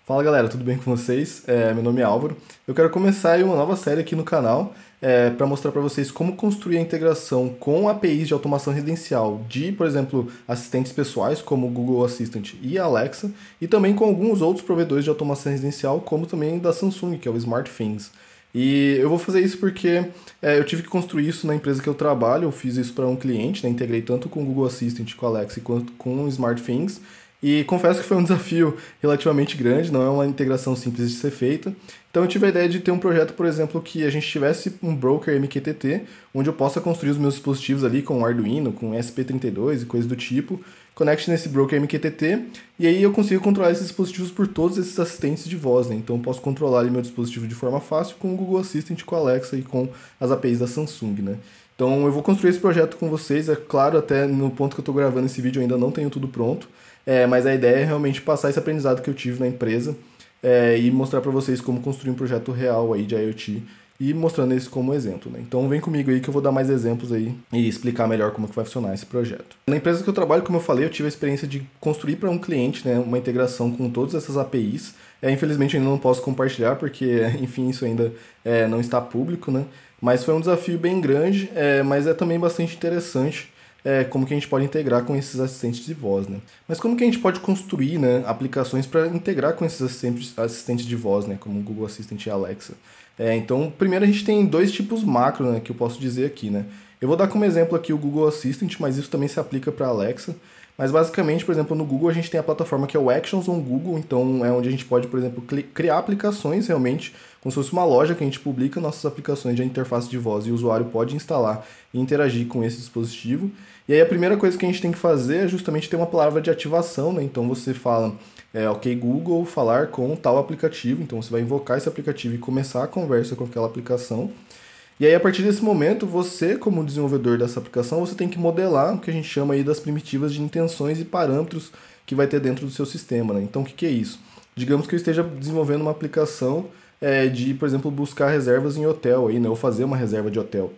Fala galera, tudo bem com vocês? Meu nome é Álvaro. Eu quero começar aí uma nova série aqui no canal para mostrar para vocês como construir a integração com APIs de automação residencial de, por exemplo, assistentes pessoais como o Google Assistant e a Alexa, e também com alguns outros provedores de automação residencial, como também da Samsung, que é o SmartThings. E eu vou fazer isso porque eu tive que construir isso na empresa que eu trabalho, eu fiz isso para um cliente, né? Integrei tanto com o Google Assistant, com a Alexa, quanto com o SmartThings. E confesso que foi um desafio relativamente grande, não é uma integração simples de ser feita. Então eu tive a ideia de ter um projeto, por exemplo, que a gente tivesse um broker MQTT, onde eu possa construir os meus dispositivos ali com Arduino, com ESP32 e coisas do tipo, conecte nesse broker MQTT, e aí eu consigo controlar esses dispositivos por todos esses assistentes de voz, né? Então eu posso controlar ali meu dispositivo de forma fácil com o Google Assistant, com a Alexa e com as APIs da Samsung, né? Então eu vou construir esse projeto com vocês, é claro, até no ponto que eu estou gravando esse vídeo eu ainda não tenho tudo pronto, mas a ideia é realmente passar esse aprendizado que eu tive na empresa e mostrar para vocês como construir um projeto real aí de IoT e mostrando esse como exemplo, né? Então vem comigo aí que eu vou dar mais exemplos aí e explicar melhor como que vai funcionar esse projeto. Na empresa que eu trabalho, como eu falei, eu tive a experiência de construir para um cliente, né, uma integração com todas essas APIs. Infelizmente eu ainda não posso compartilhar porque, enfim, isso ainda não está público, né? Mas foi um desafio bem grande, mas é também bastante interessante como que a gente pode integrar com esses assistentes de voz, né? Mas como que a gente pode construir, né, aplicações para integrar com esses assistentes de voz, né, como o Google Assistant e a Alexa? Então, primeiro a gente tem dois tipos macro, né, que eu posso dizer aqui, né? Eu vou dar como exemplo aqui o Google Assistant, mas isso também se aplica para a Alexa. Mas basicamente, por exemplo, no Google a gente tem a plataforma que é o Actions on Google, então é onde a gente pode, por exemplo, criar aplicações realmente, como se fosse uma loja que a gente publica nossas aplicações de interface de voz e o usuário pode instalar e interagir com esse dispositivo. E aí a primeira coisa que a gente tem que fazer é justamente ter uma palavra de ativação, né? Então você fala, ok Google, falar com tal aplicativo, então você vai invocar esse aplicativo e começar a conversa com aquela aplicação. E aí, a partir desse momento, você, como desenvolvedor dessa aplicação, você tem que modelar o que a gente chama aí das primitivas de intenções e parâmetros que vai ter dentro do seu sistema, né? Então, o que é isso? Digamos que eu esteja desenvolvendo uma aplicação de, por exemplo, buscar reservas em hotel, aí, né? Ou fazer uma reserva de hotel.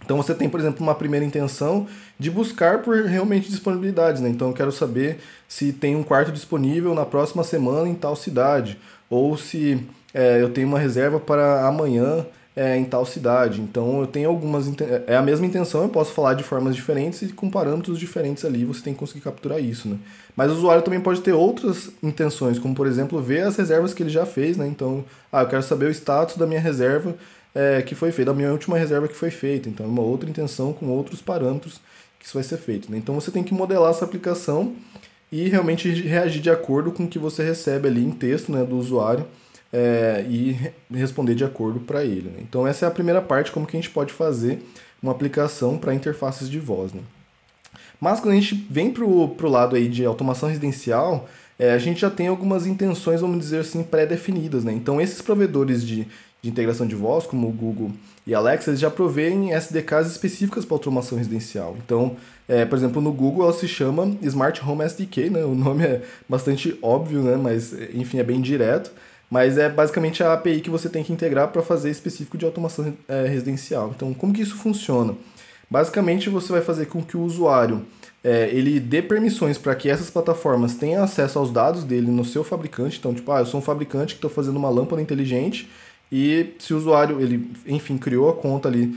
Então, você tem, por exemplo, uma primeira intenção de buscar por realmente disponibilidades, né? Então, eu quero saber se tem um quarto disponível na próxima semana em tal cidade, ou se eu tenho uma reserva para amanhã em tal cidade. Então eu tenho algumas. É a mesma intenção, eu posso falar de formas diferentes e com parâmetros diferentes ali você tem que conseguir capturar isso, né? Mas o usuário também pode ter outras intenções, como por exemplo ver as reservas que ele já fez, né? Então, eu quero saber o status da minha reserva que foi feita, da minha última reserva que foi feita. Então é uma outra intenção com outros parâmetros que isso vai ser feito, né? Então você tem que modelar essa aplicação e realmente reagir de acordo com o que você recebe ali em texto, né, do usuário. E responder de acordo para ele, né? Então essa é a primeira parte, como que a gente pode fazer uma aplicação para interfaces de voz, né? Mas quando a gente vem para o lado aí de automação residencial, a gente já tem algumas intenções, vamos dizer assim, pré-definidas, né? Então esses provedores de integração de voz, como o Google e a Alexa, eles já provêem SDKs específicas para automação residencial. Então, por exemplo, no Google ela se chama Smart Home SDK, né? O nome é bastante óbvio, né? Mas enfim, é bem direto. Mas é basicamente a API que você tem que integrar para fazer específico de automação residencial. Então, como que isso funciona? Basicamente, você vai fazer com que o usuário ele dê permissões para que essas plataformas tenham acesso aos dados dele no seu fabricante. Então, tipo, eu sou um fabricante que estou fazendo uma lâmpada inteligente e se o usuário, ele, enfim, criou a conta ali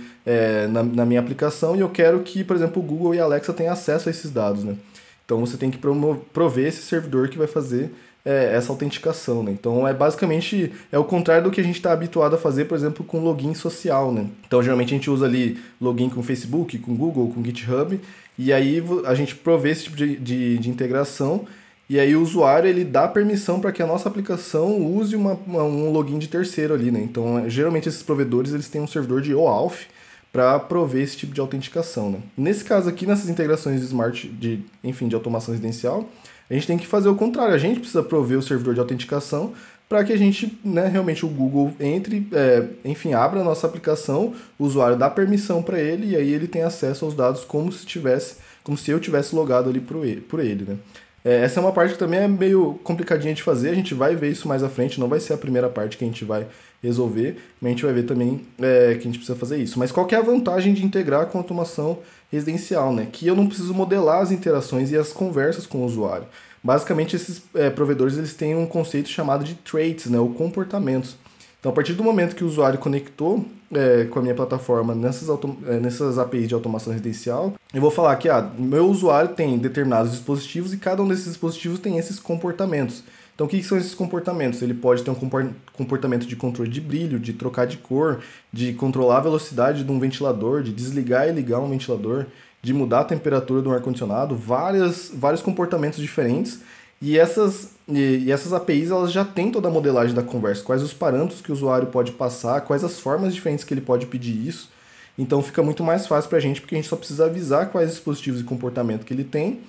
na minha aplicação e eu quero que, por exemplo, o Google e a Alexa tenham acesso a esses dados, né? Então, você tem que prover esse servidor que vai fazer essa autenticação, né? Então basicamente o contrário do que a gente está habituado a fazer, por exemplo, com login social, né? Então geralmente a gente usa ali login com Facebook, com Google, com GitHub, e aí a gente provê esse tipo de integração, e aí o usuário ele dá permissão para que a nossa aplicação use um login de terceiro ali, né? Então geralmente esses provedores eles têm um servidor de OAuth para prover esse tipo de autenticação, né? Nesse caso aqui, nessas integrações de automação residencial, a gente tem que fazer o contrário, a gente precisa prover o servidor de autenticação para que a gente, né, realmente o Google entre, enfim, abra a nossa aplicação, o usuário dá permissão para ele e aí ele tem acesso aos dados como se eu tivesse logado ali por ele, né? Essa é uma parte que também é meio complicadinha de fazer, a gente vai ver isso mais à frente, não vai ser a primeira parte que a gente vai resolver, mas a gente vai ver também que a gente precisa fazer isso. Mas qual que é a vantagem de integrar com automação residencial, né? Que eu não preciso modelar as interações e as conversas com o usuário. Basicamente, esses provedores eles têm um conceito chamado de traits, né, ou comportamentos. Então, a partir do momento que o usuário conectou com a minha plataforma nessas APIs de automação residencial, eu vou falar que meu usuário tem determinados dispositivos e cada um desses dispositivos tem esses comportamentos. Então, o que são esses comportamentos? Ele pode ter um comportamento de controle de brilho, de trocar de cor, de controlar a velocidade de um ventilador, de desligar e ligar um ventilador, de mudar a temperatura do ar-condicionado, vários comportamentos diferentes. E essas APIs elas já têm toda a modelagem da conversa, quais os parâmetros que o usuário pode passar, quais as formas diferentes que ele pode pedir isso. Então fica muito mais fácil para a gente, porque a gente só precisa avisar quais dispositivos e comportamento que ele tem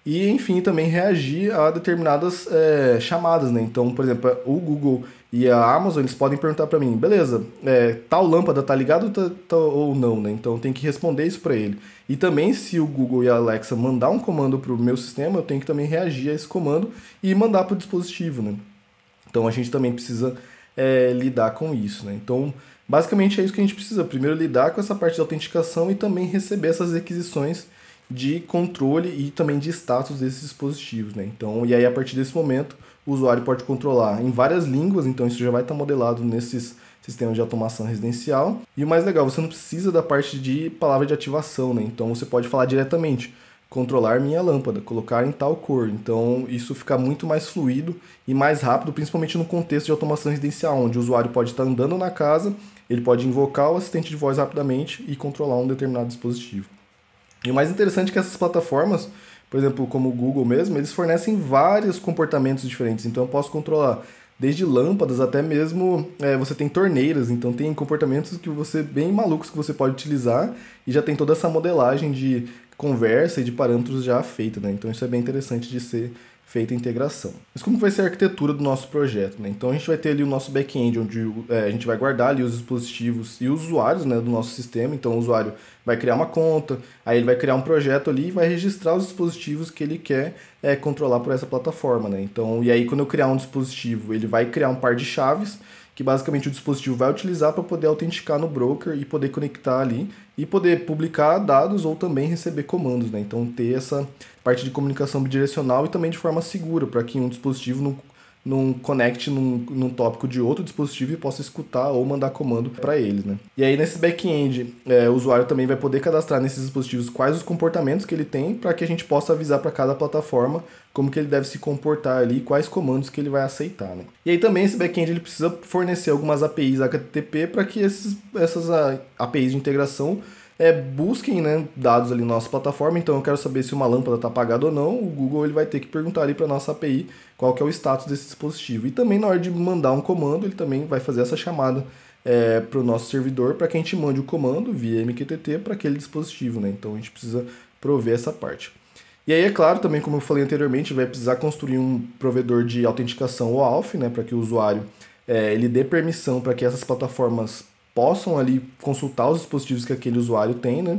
e, enfim, também reagir a determinadas chamadas, né? Então, por exemplo, o Google e a Amazon, eles podem perguntar para mim, beleza, tal lâmpada tá ligada ou não, né? Então, eu tenho que responder isso para ele. E também, se o Google e a Alexa mandar um comando para o meu sistema, eu tenho que também reagir a esse comando e mandar para o dispositivo, né? Então, a gente também precisa lidar com isso, né? Então, basicamente é isso que a gente precisa. Primeiro, lidar com essa parte de autenticação e também receber essas requisições de controle e também de status desses dispositivos, né? Então, e aí a partir desse momento, o usuário pode controlar em várias línguas, então isso já vai estar modelado nesses sistemas de automação residencial. E o mais legal, você não precisa da parte de palavra de ativação, né? Então você pode falar diretamente, controlar minha lâmpada, colocar em tal cor. Então isso fica muito mais fluido e mais rápido, principalmente no contexto de automação residencial, onde o usuário pode estar andando na casa, ele pode invocar o assistente de voz rapidamente e controlar um determinado dispositivo. E o mais interessante é que essas plataformas, por exemplo, como o Google mesmo, eles fornecem vários comportamentos diferentes. Então eu posso controlar desde lâmpadas até mesmo você tem torneiras, então tem comportamentos que você bem malucos que você pode utilizar e já tem toda essa modelagem de conversa e de parâmetros já feita, né? Então isso é bem interessante de ser feita a integração. Mas como vai ser a arquitetura do nosso projeto, né? Então a gente vai ter ali o nosso back-end, onde a gente vai guardar ali os dispositivos e os usuários, né, do nosso sistema. Então o usuário vai criar uma conta, aí ele vai criar um projeto ali e vai registrar os dispositivos que ele quer controlar por essa plataforma, né? Então, e aí quando eu criar um dispositivo, ele vai criar um par de chaves que basicamente o dispositivo vai utilizar para poder autenticar no broker e poder conectar ali e poder publicar dados ou também receber comandos, né? Então ter essa parte de comunicação bidirecional e também de forma segura, para que um dispositivo não conecte num tópico de outro dispositivo e possa escutar ou mandar comando para ele, né? E aí nesse back-end, o usuário também vai poder cadastrar nesses dispositivos quais os comportamentos que ele tem para que a gente possa avisar para cada plataforma como que ele deve se comportar ali, quais comandos que ele vai aceitar, né? E aí também esse back-end ele precisa fornecer algumas APIs HTTP para que essas APIs de integração busquem, né, dados ali na nossa plataforma. Então eu quero saber se uma lâmpada está apagada ou não, o Google ele vai ter que perguntar ali para a nossa API qual que é o status desse dispositivo. E também na hora de mandar um comando, ele também vai fazer essa chamada para o nosso servidor para que a gente mande o comando via MQTT para aquele dispositivo, né? Então a gente precisa prover essa parte. E aí, é claro, também como eu falei anteriormente, vai precisar construir um provedor de autenticação OAuth, né, para que o usuário ele dê permissão para que essas plataformas possam ali consultar os dispositivos que aquele usuário tem, né?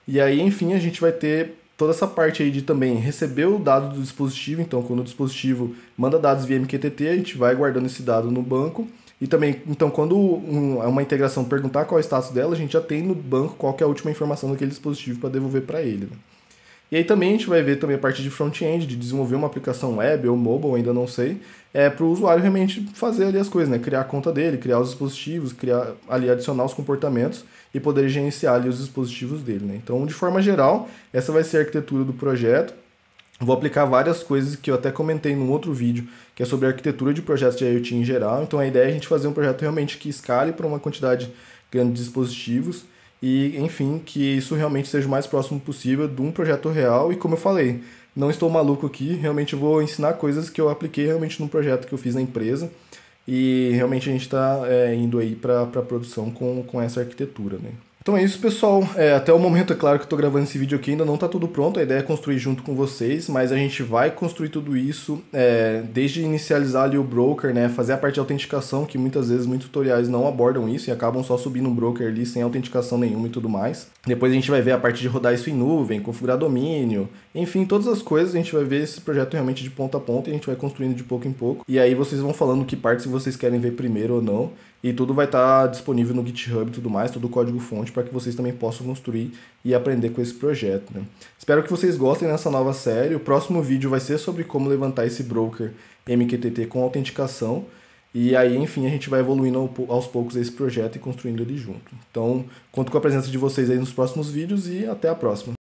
E aí, enfim, a gente vai ter toda essa parte aí de também receber o dado do dispositivo. Então, quando o dispositivo manda dados via MQTT, a gente vai guardando esse dado no banco. E também, então, quando uma integração perguntar qual é o status dela, a gente já tem no banco qual que é a última informação daquele dispositivo para devolver para ele, né? E aí também a gente vai ver também a parte de front-end, de desenvolver uma aplicação web ou mobile, ainda não sei, para o usuário realmente fazer ali as coisas, né? Criar a conta dele, criar os dispositivos, criar ali, adicionar os comportamentos e poder gerenciar ali os dispositivos dele, né? Então, de forma geral, essa vai ser a arquitetura do projeto. Vou aplicar várias coisas que eu até comentei num outro vídeo, que é sobre a arquitetura de projetos de IoT em geral. Então a ideia é a gente fazer um projeto realmente que escale para uma quantidade grande de dispositivos e, enfim, que isso realmente seja o mais próximo possível de um projeto real. E como eu falei, não estou maluco aqui, realmente eu vou ensinar coisas que eu apliquei realmente num projeto que eu fiz na empresa e realmente a gente está indo aí para a produção com essa arquitetura, né? Então é isso, pessoal. Até o momento, é claro que eu estou gravando esse vídeo aqui, ainda não está tudo pronto, a ideia é construir junto com vocês, mas a gente vai construir tudo isso desde inicializar ali o broker, né, fazer a parte de autenticação, que muitas vezes muitos tutoriais não abordam isso e acabam só subindo um broker ali sem autenticação nenhuma e tudo mais. Depois a gente vai ver a parte de rodar isso em nuvem, configurar domínio, enfim, todas as coisas. A gente vai ver esse projeto realmente de ponta a ponta e a gente vai construindo de pouco em pouco. E aí vocês vão falando que partes vocês querem ver primeiro ou não. E tudo vai estar disponível no GitHub e tudo mais, todo o código-fonte, para que vocês também possam construir e aprender com esse projeto, né? Espero que vocês gostem dessa nova série. O próximo vídeo vai ser sobre como levantar esse broker MQTT com autenticação. E aí, enfim, a gente vai evoluindo aos poucos esse projeto e construindo ele junto. Então, conto com a presença de vocês aí nos próximos vídeos e até a próxima.